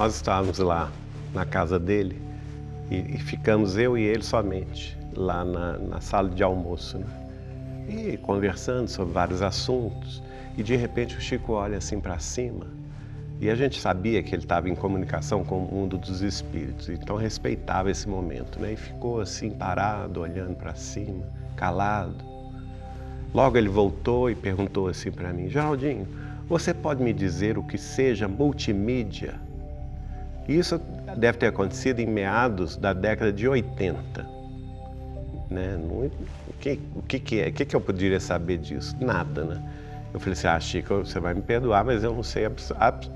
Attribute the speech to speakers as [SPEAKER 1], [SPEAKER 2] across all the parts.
[SPEAKER 1] nós estávamos lá na casa dele e ficamos eu e ele somente lá na sala de almoço, né? E conversando sobre vários assuntos. E de repente o Chico olha assim para cima e a gente sabia que ele estava em comunicação com o mundo dos espíritos, então respeitava esse momento, né? E ficou assim parado, olhando para cima, calado. Logo ele voltou e perguntou assim para mim: Geraldinho, você pode me dizer o que seja multimídia? Isso deve ter acontecido em meados da década de 80. Né? O que é? O que eu poderia saber disso? Nada, né? Eu falei assim: Chico, você vai me perdoar, mas eu não sei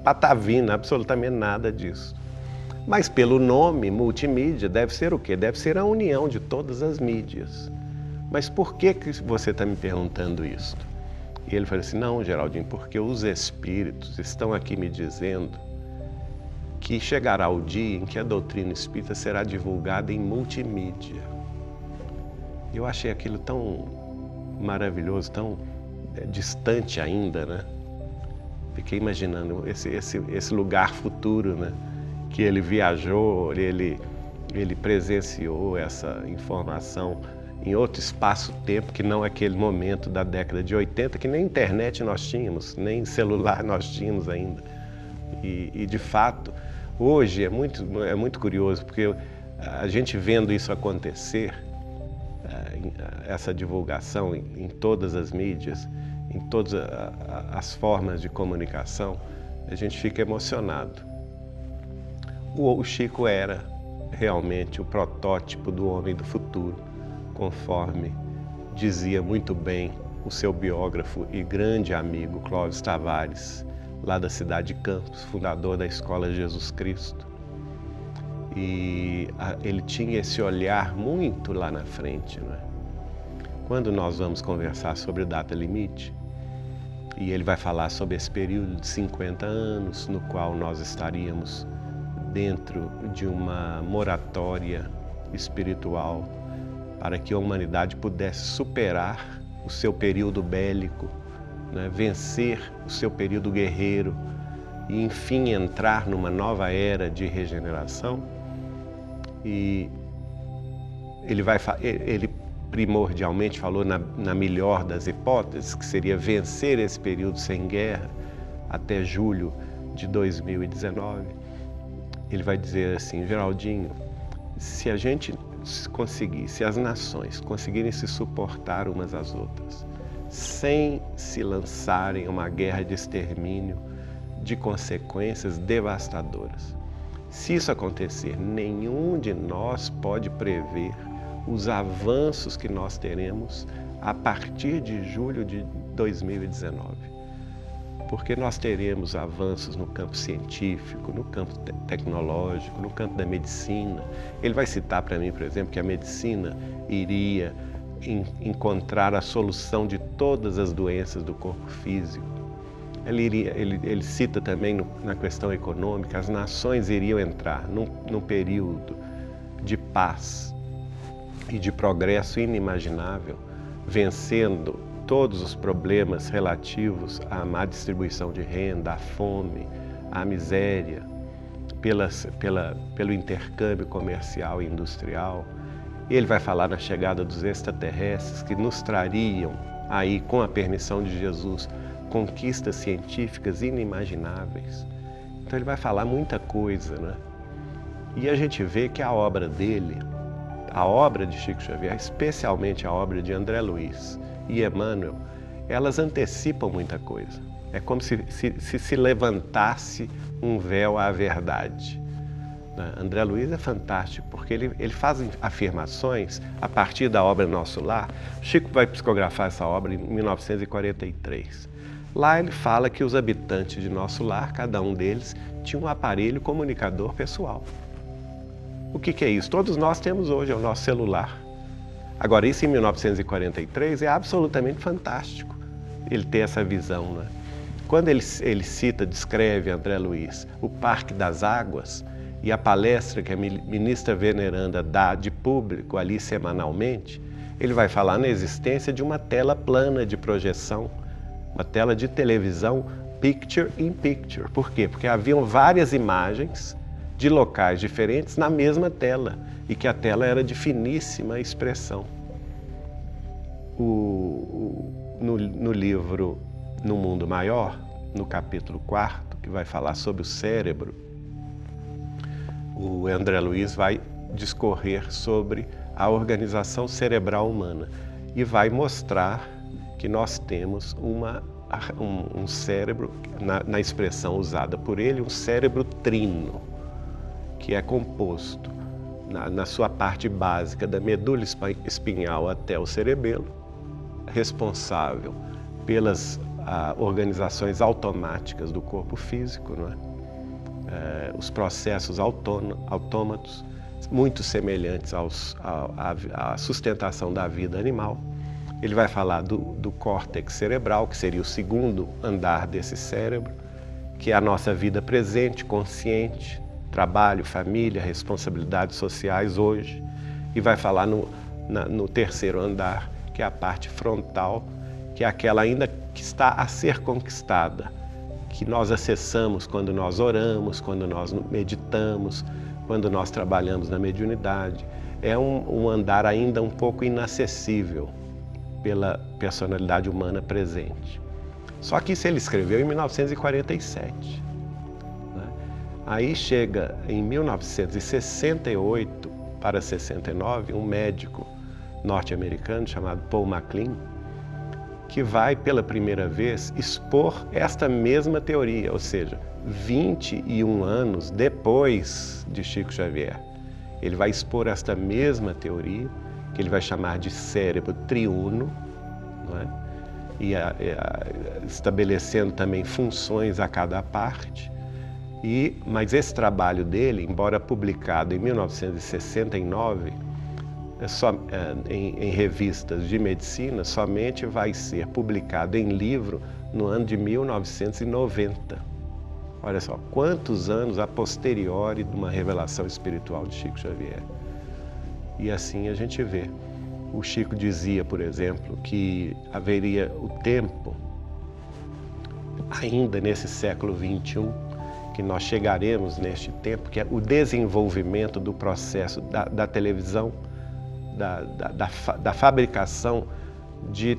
[SPEAKER 1] patavina, absolutamente nada disso. Mas pelo nome, multimídia, deve ser o quê? Deve ser a união de todas as mídias. Mas por que você está me perguntando isso? E ele falou assim: não, Geraldinho, porque os espíritos estão aqui me dizendo que chegará o dia em que a doutrina espírita será divulgada em multimídia. Eu achei aquilo tão maravilhoso, tão distante ainda, né? Fiquei imaginando esse lugar futuro, né? Que ele viajou, ele presenciou essa informação em outro espaço-tempo que não aquele momento da década de 80, que nem internet nós tínhamos, nem celular nós tínhamos ainda. E de fato, hoje é muito curioso, porque a gente vendo isso acontecer, essa divulgação em todas as mídias, em todas as formas de comunicação, a gente fica emocionado. O Chico era realmente o protótipo do homem do futuro, conforme dizia muito bem o seu biógrafo e grande amigo Clóvis Tavares, lá da cidade de Campos, fundador da Escola Jesus Cristo. E ele tinha esse olhar muito lá na frente, não é? Quando nós vamos conversar sobre data limite, e ele vai falar sobre esse período de 50 anos, no qual nós estaríamos dentro de uma moratória espiritual para que a humanidade pudesse superar o seu período bélico, né? Vencer o seu período guerreiro e, enfim, entrar numa nova era de regeneração. E ele primordialmente falou na melhor das hipóteses, que seria vencer esse período sem guerra até julho de 2019. Ele vai dizer assim: Geraldinho, se a gente conseguir, se as nações conseguirem se suportar umas às outras, sem se lançarem a uma guerra de extermínio de consequências devastadoras, se isso acontecer, nenhum de nós pode prever os avanços que nós teremos a partir de julho de 2019. Porque nós teremos avanços no campo científico, no campo tecnológico, no campo da medicina. Ele vai citar para mim, por exemplo, que a medicina iria encontrar a solução de todas as doenças do corpo físico. Ele cita também na questão econômica, as nações iriam entrar num período de paz e de progresso inimaginável, vencendo todos os problemas relativos à má distribuição de renda, à fome, à miséria, pelo intercâmbio comercial e industrial. Ele vai falar na chegada dos extraterrestres que nos trariam aí, com a permissão de Jesus, conquistas científicas inimagináveis. Então ele vai falar muita coisa, né? E a gente vê que a obra dele, a obra de Chico Xavier, especialmente a obra de André Luiz e Emmanuel, elas antecipam muita coisa. É como se levantasse um véu à verdade. André Luiz é fantástico, porque ele faz afirmações a partir da obra Nosso Lar. Chico vai psicografar essa obra em 1943. Lá ele fala que os habitantes de Nosso Lar, cada um deles, tinha um aparelho comunicador pessoal. O que é isso? Todos nós temos hoje, é o nosso celular. Agora, isso em 1943 é absolutamente fantástico, ele ter essa visão, né? Quando ele cita, descreve, André Luiz, o Parque das Águas e a palestra que a ministra veneranda dá de público ali semanalmente, ele vai falar na existência de uma tela plana de projeção, uma tela de televisão picture in picture. Por quê? Porque haviam várias imagens de locais diferentes na mesma tela, e que a tela era de finíssima expressão. No livro No Mundo Maior, no capítulo 4, que vai falar sobre o cérebro, o André Luiz vai discorrer sobre a organização cerebral humana e vai mostrar que nós temos um cérebro, na expressão usada por ele, um cérebro trino, que é composto, na sua parte básica, da medula espinhal até o cerebelo, responsável pelas organizações automáticas do corpo físico, não é? Os processos autômatos, muito semelhantes à sustentação da vida animal. Ele vai falar do córtex cerebral, que seria o segundo andar desse cérebro, que é a nossa vida presente, consciente, trabalho, família, responsabilidades sociais hoje. E vai falar no terceiro andar, que é a parte frontal, que é aquela ainda que está a ser conquistada, que nós acessamos quando nós oramos, quando nós meditamos, quando nós trabalhamos na mediunidade. É um andar ainda um pouco inacessível pela personalidade humana presente. Só que isso ele escreveu em 1947. Né? Aí chega em 1968 para 69, um médico norte-americano chamado Paul MacLean, que vai pela primeira vez expor esta mesma teoria, ou seja, 21 anos depois de Chico Xavier. Ele vai expor esta mesma teoria, que ele vai chamar de cérebro triuno, não é? Estabelecendo também funções a cada parte. Mas esse trabalho dele, embora publicado em 1969, em revistas de medicina, somente vai ser publicado em livro no ano de 1990. Olha só, quantos anos a posteriori de uma revelação espiritual de Chico Xavier. E assim a gente vê. O Chico dizia, por exemplo, que haveria o tempo, ainda nesse século XXI, que nós chegaremos neste tempo, que é o desenvolvimento do processo da televisão, da fabricação de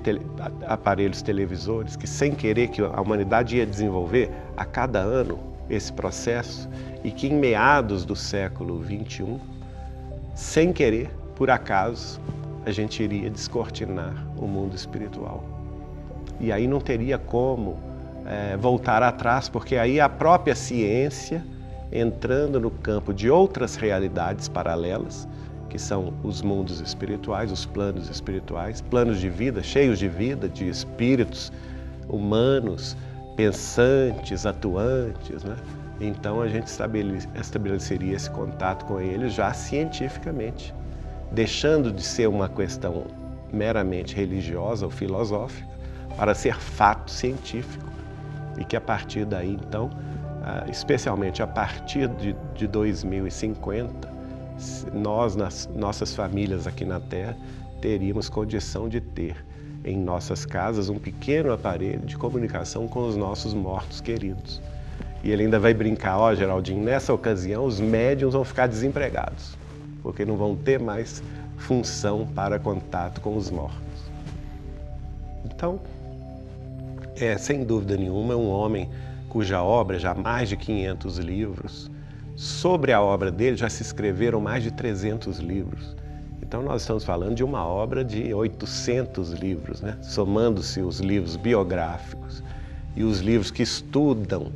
[SPEAKER 1] aparelhos televisores, que sem querer que a humanidade ia desenvolver a cada ano esse processo, e que em meados do século XXI, sem querer, por acaso, a gente iria descortinar o mundo espiritual. E aí não teria como voltar atrás, porque aí a própria ciência, entrando no campo de outras realidades paralelas, que são os mundos espirituais, os planos espirituais, planos de vida, cheios de vida, de espíritos humanos, pensantes, atuantes, né? Então a gente estabeleceria esse contato com eles já cientificamente, deixando de ser uma questão meramente religiosa ou filosófica para ser fato científico, e que a partir daí, então, especialmente a partir de 2050, nós, nas nossas famílias aqui na Terra, teríamos condição de ter em nossas casas um pequeno aparelho de comunicação com os nossos mortos queridos. E ele ainda vai brincar, ó, Geraldinho, nessa ocasião os médiuns vão ficar desempregados, porque não vão ter mais função para contato com os mortos. Então, sem dúvida nenhuma, é um homem cuja obra, já há mais de 500 livros, sobre a obra dele já se escreveram mais de 300 livros. Então nós estamos falando de uma obra de 800 livros, né? Somando-se os livros biográficos e os livros que estudam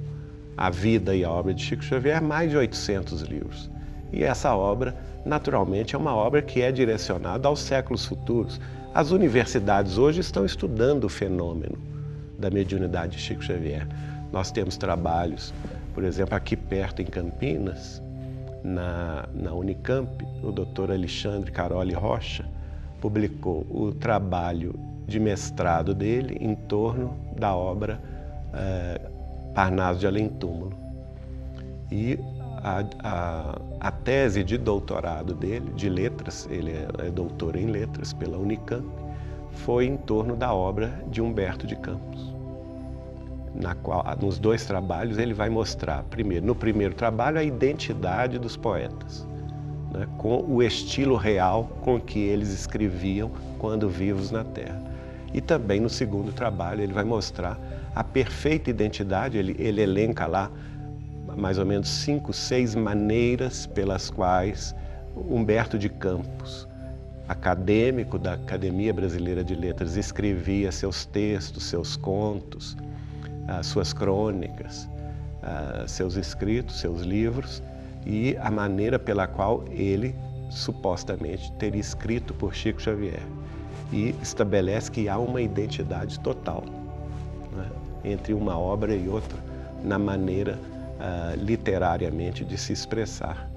[SPEAKER 1] a vida e a obra de Chico Xavier, mais de 800 livros. E essa obra, naturalmente, é uma obra que é direcionada aos séculos futuros. As universidades hoje estão estudando o fenômeno da mediunidade de Chico Xavier. Nós temos trabalhos, por exemplo, aqui perto em Campinas, na Unicamp, o Dr. Alexandre Caroli Rocha publicou o trabalho de mestrado dele em torno da obra Parnaso de Além Túmulo. E a tese de doutorado dele, de letras, ele é doutor em letras pela Unicamp, foi em torno da obra de Humberto de Campos. nos dois trabalhos ele vai mostrar, no primeiro trabalho, a identidade dos poetas, né, com o estilo real com que eles escreviam quando vivos na Terra. E também no segundo trabalho ele vai mostrar a perfeita identidade, ele elenca lá mais ou menos 5, 6 maneiras pelas quais Humberto de Campos, acadêmico da Academia Brasileira de Letras, escrevia seus textos, seus contos, suas crônicas, seus escritos, seus livros, e a maneira pela qual ele supostamente teria escrito por Chico Xavier. E estabelece que há uma identidade total, né, entre uma obra e outra, na maneira literariamente de se expressar.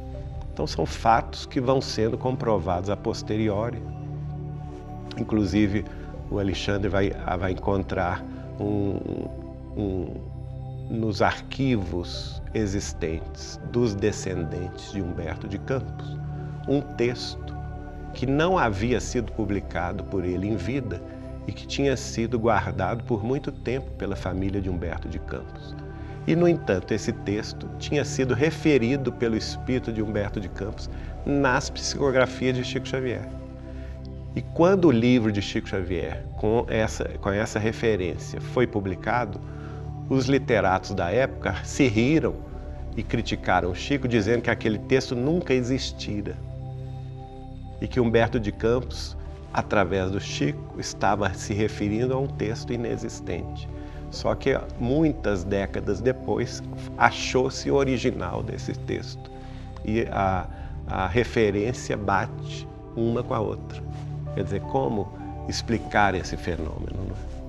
[SPEAKER 1] Então são fatos que vão sendo comprovados a posteriori. Inclusive o Alexandre vai encontrar nos arquivos existentes dos descendentes de Humberto de Campos, um texto que não havia sido publicado por ele em vida e que tinha sido guardado por muito tempo pela família de Humberto de Campos. E, no entanto, esse texto tinha sido referido pelo espírito de Humberto de Campos nas psicografias de Chico Xavier. E quando o livro de Chico Xavier, com essa referência, foi publicado, os literatos da época se riram e criticaram Chico, dizendo que aquele texto nunca existira e que Humberto de Campos, através do Chico, estava se referindo a um texto inexistente. Só que muitas décadas depois achou-se o original desse texto e a referência bate uma com a outra. Quer dizer, como explicar esse fenômeno, não é?